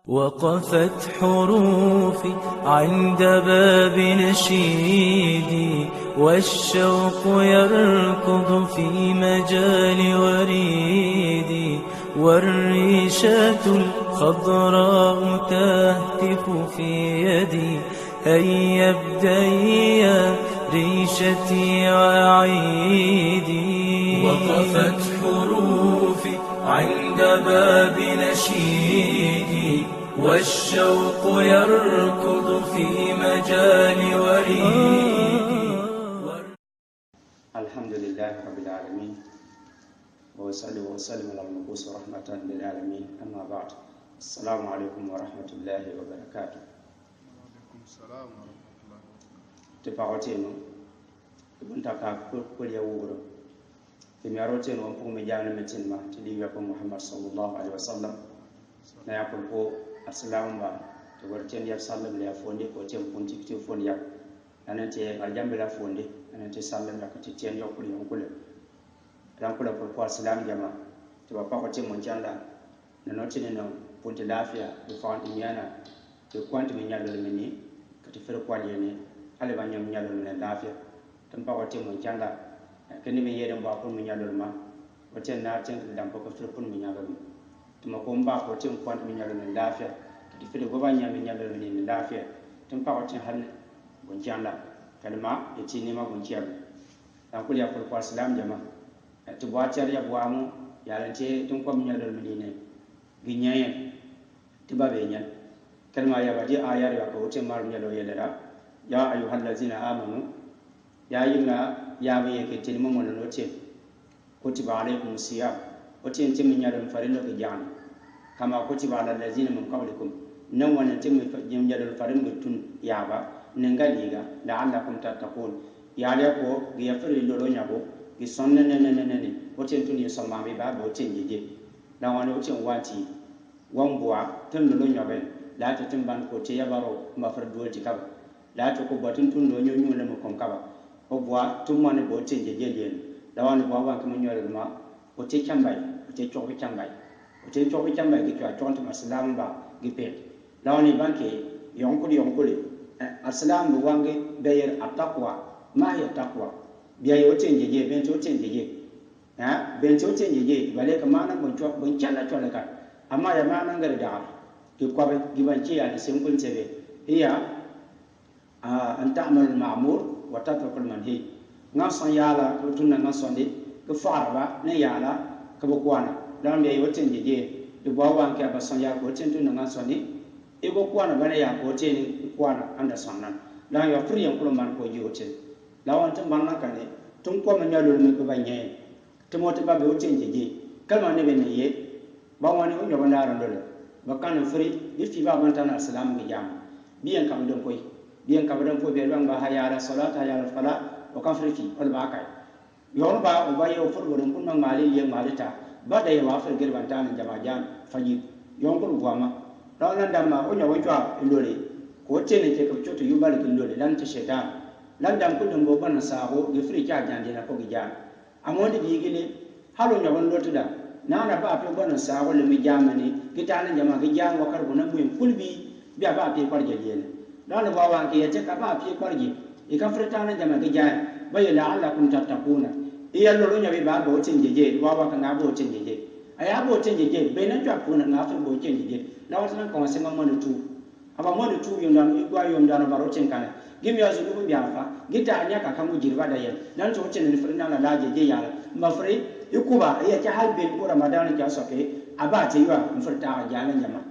وقفت حروفي عند باب نشيدي والشوق يركض في مجال وريدي والريشة الخضراء تهتف في يدي هيا ابدئي يا ريشتي وعيدي. وقفت حروفي عند باب نشيدي والشوق يركض في مجال وريدي. الحمد لله رب العالمين وصلى وسلم على المبعوث رحمة للعالمين. أما بعد، السلام عليكم ورحمة الله وبركاته. وعليكم السلام ورحمة الله. تفاوتينو كنت كل يوم تمياروتين وانكم مجانا متنما تليبكم محمد صلى الله عليه وسلم na yakul ko assalamu ba to warten ya sallam le fonde ko tem ponti te fonde ya anante aljambe la fonde anante sallam la ko tien yo kul yon kul dan kula ko assalamu jama to ba ko tem mon janda na notine no ponti lafiya do fawndi nyana to kwanti mi nyalo le ni ko te fer ko yene ale ba nyam nyalo le lafiya tan pa ko tem mon janda kene mi yeden ba ko mi nyalo ma ko ten na ten dam ko fer pun mi nyalo tuma ko mba ko tin kwant mi nyalo ne lafiya di fede go banya mi nyalo ne lafiya tun pa ko tin hal gon janda kalma e tini ma gon ciam dan ko ya ko islam jama to bo atiar ya bo amu ya lante tun ko mi nyalo ne gi nyaye ti babe nyan kalma ya baji ayar ya ko tin mar nyalo yelera ya ayyuhallazina amanu ya yinga ya be ke tin mo mon no tin kutiba alaykum siyam otin tim nyadon farilo ke jam kama kutiba ala allazina min qablikum nan wannan tim nyadon farin mutun yaba nangaliga la'allakum tattaqun ya le ko gi farilo lo nyabo gi sonne ne otin tun yasama be ba bo tin jeje dan wani otin wati wambua tun lo nyabe la ta tin ban ko te yabaro ma far duwati kaba la ta ko batun tun lo nyonyo le mo kon kaba o bua tun wani bo tin jeje le da wani bo wa kuma nyore ma o te chambay te chobi chambay ki kwa chonto masalam ba gipe lawni banke yonkuli assalam bu wange bayer ataqwa ma hiya taqwa biya yo tenjeje ben to tenjeje ha ben to tenjeje bale ka mana bon chana chola ka amma ya mana ngare da ki kwa be gibanci ya sen kun sebe hiya an ta'mal al ma'mur wa tatruku al manhi ngason yala to tunna ngason de ko farba ne yala ka bo kwana dan be yoten jeje do bo wan ka ba son ya ko tin tun nan son ni e bo kwana bane ya ko tin kwana anda son nan dan ya furi yan ko man ko yoten lawan tan ban nan kane tun ko man yalo mi ko banye to mo to ba be yoten jeje kalma ne be ne ye ba wani on yoba ndaran dole ba kan furi bi fi ba ban tan assalamu ga jam biyan kam don koy biyan kam don ko be ban ba hayala salata hayala fala o kan furi fi on ba kai yon ba o ba yo furu don kun mali ye malita ba da yawa fur girban tan jama jan faji yon kun gwama dan nan da ma o nyawo jwa ilore ko tene ke ko choto yubal kin lore dan ta shedan lan dan kun bo ban sabo ge furi kya jan dina ko gijan amodi bi gile halo nyawo lotu da nana ba pe ban sabo le mi jamani gitana jama gijan wa karbu na muin kulbi biya ba pe kwarje yele dan ba wan ke yace ka ba pe kwarje e ka furta na jama gijan ba ya la'allakum tattaquna iya lolo nyabi ba bo tin jeje wa wa ka bo tin jeje aya bo tin jeje be na twa kuna na fa bo tin jeje na wa tan ko se ma mo tu aba mo tu yo ndan igwa yo ndan baro tin kana gimi ya zulu bi afa gita anya ka kamu jirba da yen dan to tin ni furna na la jeje ya ma furi ikuba iya ta hal be ko ramadan ka soke aba te yiwa mfurta ga nan jama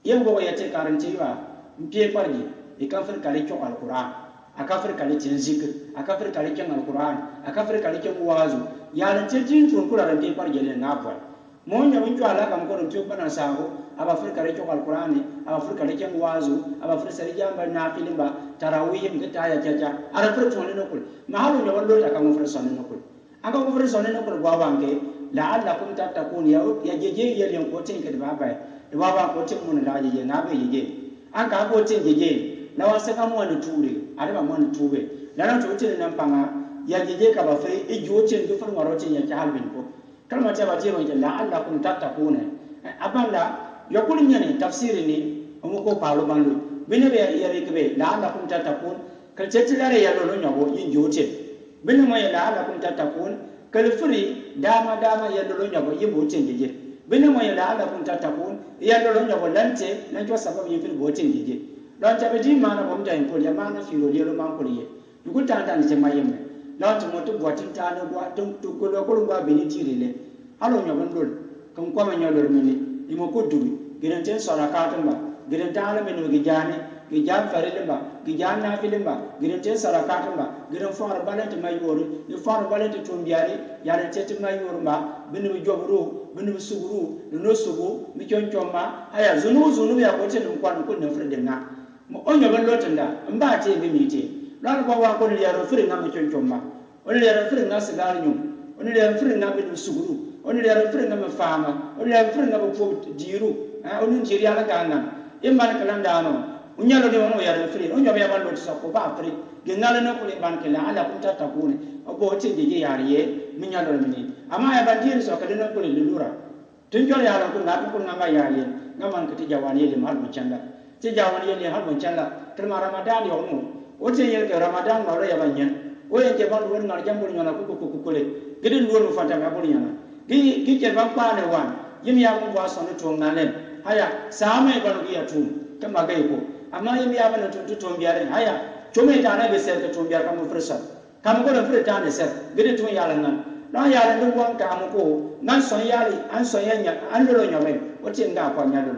yen go ya te karanti yiwa mpiye parji e kan fur kale ko alquran akafir kale tin zikr akafir kale ken alquran akafir kale ken wazu ya lan tin tun kula ran te parje le ngabwa mo nya min ala kam ko to bana sago aba fir kale ken alquran aba fir kale ken wazu aba fir sari jamba nafilin ba tarawih ngata ya jaja ara fir to ne nokul ma halu nya wallo ta kam fir sonne nokul aka ko fir sonne nokul gwa wange la'allakum tattaqun ya jeje yelen ko tin ke baba de baba ko tin mun la jeje na be jeje an ka ko tin jeje na wasa ka mo na ture ada ba mo na tube la na to tin nan panga ya jeje ka ba fe e jo tin do far maro tin ya ta halbin ko kalma ta ba je mo la Allah kun tattaquna abanda يقول يعني تفسيرني أمكو بالو بالو بينما يريكبه لعلكم تتقون كالتتلار يلولو نيو ينجوتين بينما لعلكم تتقون كالفري داما يلولو نيو يبوتين جيجي بينما لعلكم تتقون يلولو نيو لانتي نانجو سبب يفيل بوتين جيجي لان تبدي مانا بومتا ينقول يا مانا فيلو ليلو مانقوليه يقول تانتا نسمى يمه لان تموتو بواتين تانو بواتو تقولو كلو بابيني تيريلي هلو نيو بندول كم كوما نيو لرميني يموكو دوبي gidantin sarakatin ba gidantin alamin gijani gijan farilin ba gijan nafilin ba gidantin sarakatin ba gidan fara balanta mai yoro ni fara balanta tumbiyari yaran tete mai yoro ba binu jobru binu suguru no sugu mi chonchoma aya zunu ya ko tin kwan ko na fridin na mo onyo ban lotinda mba te bi mite lan ba wa ko ni yaro fridin na mi chonchoma on yaro fridin na sigar nyum on yaro fridin na binu suguru on yaro fridin na fama on yaro fridin na bo diru onun jiri ala gana imban kalam dano unyalo de wono yare free onyo be ban lo tsako ba free genala no ko ban kala ala kunta takune obo tinje je yare ye minyalo mini ama ya bandiri so kadino ko lulura tunjo yaro ko na ko ngamba yare ngaman kati jawani le mal muchanda ti jawani le hal muchanda terma ramadan yo no o te yel ke ramadan ma lo ya banyen o ye ke ban won ngar jambul nyona ko le gidin wonu fanta ma bul nyana gi ke ban pa ne wan yim ya ko wa so no to ngalen haya sama ibanu ya tu kama gaipo amma yimi ya bana tu tombiare haya chome ta na be ser ka tombiare kamu fresa kamu ko na freta ne ser gede tu ya lan na ya lan dum wan ka mu ko nan son yali an son yanya an lo nyome wote nga kwa nyalo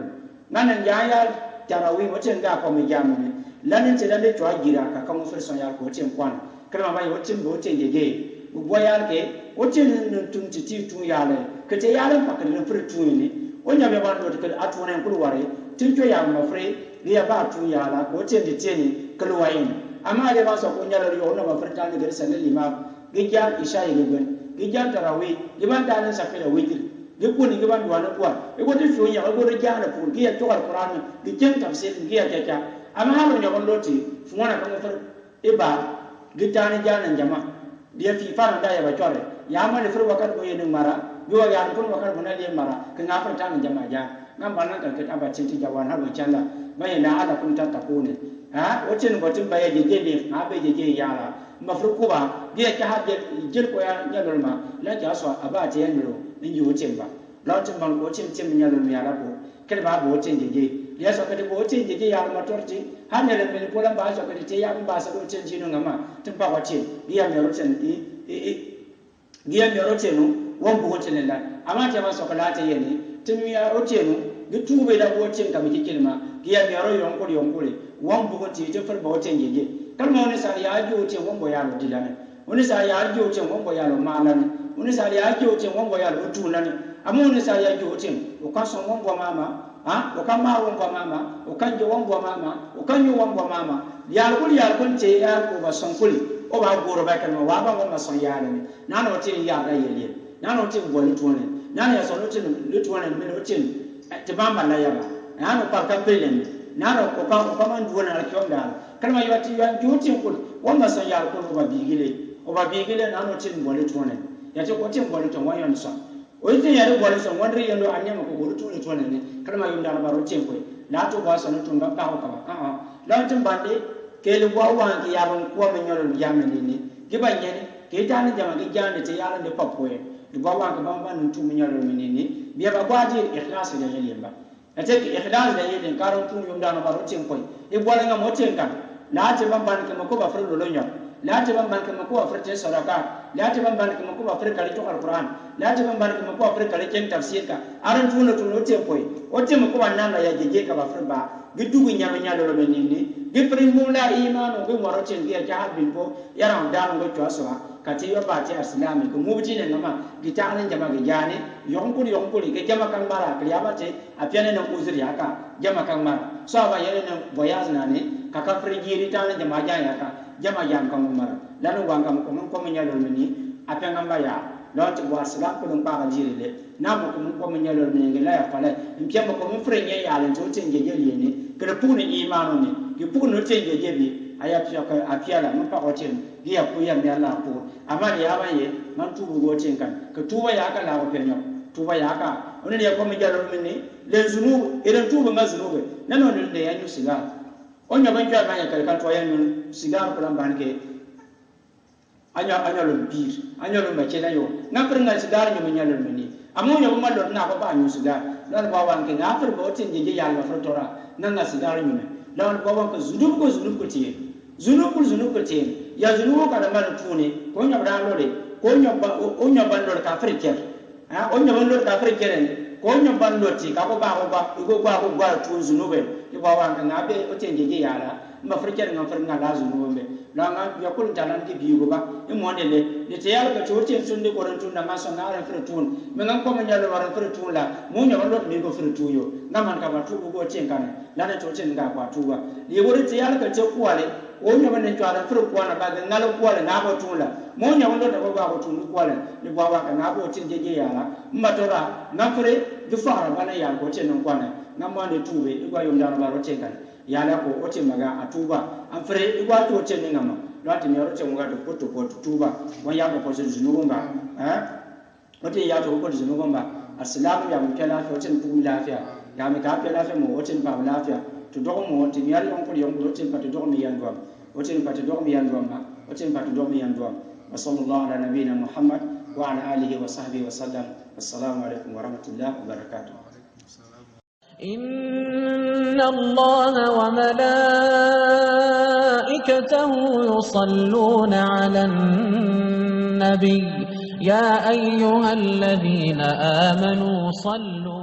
nan ya ya tarawi wote nga kwa me jamu ne lanin te dande to agira ka kamu fresa ya ko wote kwan kama mai wote wote ngege bo ya ke wote nun tun ti tu ya le ke te ya lan pakale fretu ni onya be ban do ke atune kulu ware tinjo ya mafre liya ba tu ya la ko tende teni kulu wayin ama le ba so ko nyalo yo no ba frita ni gersa ne lima gija isha yeben gija tarawi giban da ne safira witir gikuni giban do na kwa e ko ti fu nya ko do ja na fu giya to alquran gijen tafsir giya kaka ama halo nya kon loti fu wana ko fer e ba gitani jana jama dia fi fa na da ya ba chore ya ma le fer wakat ko yen mara yo ya kun wakar bana le mara kan afar ta min jama'a ja nan ba nan ka ta ba cin ti jawan har wancan la bai na ala kun ta takune ha wacin batun bai je ne ha bai je yara mafruku ba dia ka ha jil ko ya nyalol ma la ja so aba ta yan ro in yi wacin ba la tin ban ko cin cin nyalol mi yara ko kar ba bo wacin je ya so ka de bo wacin je yara ma torti ha ne le mi ko lan ba so ka de ya ba sa ko cin jinu ngama tin ba wacin dia mi ro cin dia mi ro cin wan bugo tinela ama ta ba sokala ta yene timi ya otenu gitu be da bo tin ka mi kilma giya mi ro yonkuri wan bugo ti te far ba tin yeje kalma woni sa ya ju tin wan bo ya lo dilane woni sa ya ju tin wan bo ya lo malane woni sa ya ju tin wan bo ya lo tunane ama woni sa ya ju tin o ka so wan bo mama ha o ka ma wan bo mama o kan jo wan bo mama o kan yo wan bo mama ya ko te ya ko ba son kuli o ba goro ba kan wa ba ma son ya ne na no tin ya ga yele nano tin boli tuone nano ya sono tin lutuone me tin te bamba la yaba nano pa ka pelen nano ko ka man duona la kyonda kalma yati ya jutin kul wanda san ya ko ba bigile nano tin boli tuone ya te ko tin boli tuone wayon sa o tin ya ro boli son wandri yando anyama ko boli tuone ne kalma yunda na baro tin ko la to ba sono tun ga ka ka la tin bande kele wa wa ki ya ban ko men yoro yamani ni gibanye ni ke tani jama ki jande te yalla de papwe bawa ka bamba ntu minyalo menini biya ba gwaji ikhlas da yelimba ate ikhlas da yelin karon tun yum dano baro tin koy e bola nga moten kan la te bamba ka mako ba fru lo nya la te bamba ka mako ba fru te saraka la te bamba ka mako ba fru kali to alquran la te bamba ka mako ba fru kali ken tafsir ka aran tun lo te koy o te mako ba nan la ya jeje ka ba fru ba gidugu nyama nyalo lo menini gifri mula imanu bi moro tin biya ja bilbo yaran dano go twaso kati yo ba ti islami ko mubti ne ngama gitane jama gijane yonkuri ke jama kan mara kliyabate apiane na uzuri aka jama kan mara so ba yele na voyage na ne kaka frigiri tane jama jaya aka jama jam kan mara lanu wanga ko mo nyalo ni apanga mbaya lot wa salam ko ba ga jirile na mo ko mo nyalo ni ngela ya fala mpia ko mo frenye ya le to tenge jeli ni ke puni imanu ni ke puni tenge jebi aya apiala mun pa hotel dia ku ya mi ala ko amali ya baye man tubu go tin kan ka tuba ya ka la ko penyo tuba ya ka onen ya ko mi jalo minni le zunub eren tuba ma zunube nano le yanyu sigar onya ban jwa ban ya kan to yanyu sigar ko lamban ke anya lo bir anya lo ma chela yo na per ngal sigar nyu nyalo minni amonya ba malo na ba nyu sigar dan ba wan ke na per bo tin je ya ma tora nan na sigar nyu dan ba wan ko zunub ko tie zunub ko tie ya zunub ka da mal tuni ko nya bra lo de ko nya ban lo ka friker ha onya ban lo ka friker ko nya ban lo ti ka ko ba tu zunube ti ba wan na be o tin je ya la ma friker ngam fer ngala zunube la nga ya ko tanan ki bi go ba e mo ne le te ya ka to tin sunde ko ran tun na ma so na ra fer tun me ngam ko ma nya lo ra fer tun la mo nya ban lo mi go fer tu yo na man ka ba tu go tin kan la na to tin ga kwa tu ba ye go te ya ka te ko ale o nya ban ne to ra fer ko na ba ga ngalo ko ale na ba tu la mo nya ban lo da ba ko tu ko ale ni ba wa ka na bo tin je ya la ma to ra na fere du fa ra ba na ya ko tin non kwa na na ma ne tu be ko yo ndaro ba ro tin kan ya la ko o tin maga atuba an fere igwa to tin ni ngama lati mi ro tin ga to ko tuba wa ya ko so zunubumba o tin ya to ko zunubumba assalamu ya mu kala fi o tin pu lafiya ya mi ka kala fi mo o tin ba lafiya to do mo tin ya yon ko o tin pa to do mi yan gom o tin pa to do mi yan gom o tin pa to do mi yan gom wa sallallahu ala nabiyina muhammad wa ala alihi wa sahbihi wa sallam assalamu alaikum wa rahmatullahi wa barakatuh. إن الله وملائكته يصلون على النبي يا أيها الذين آمنوا صلوا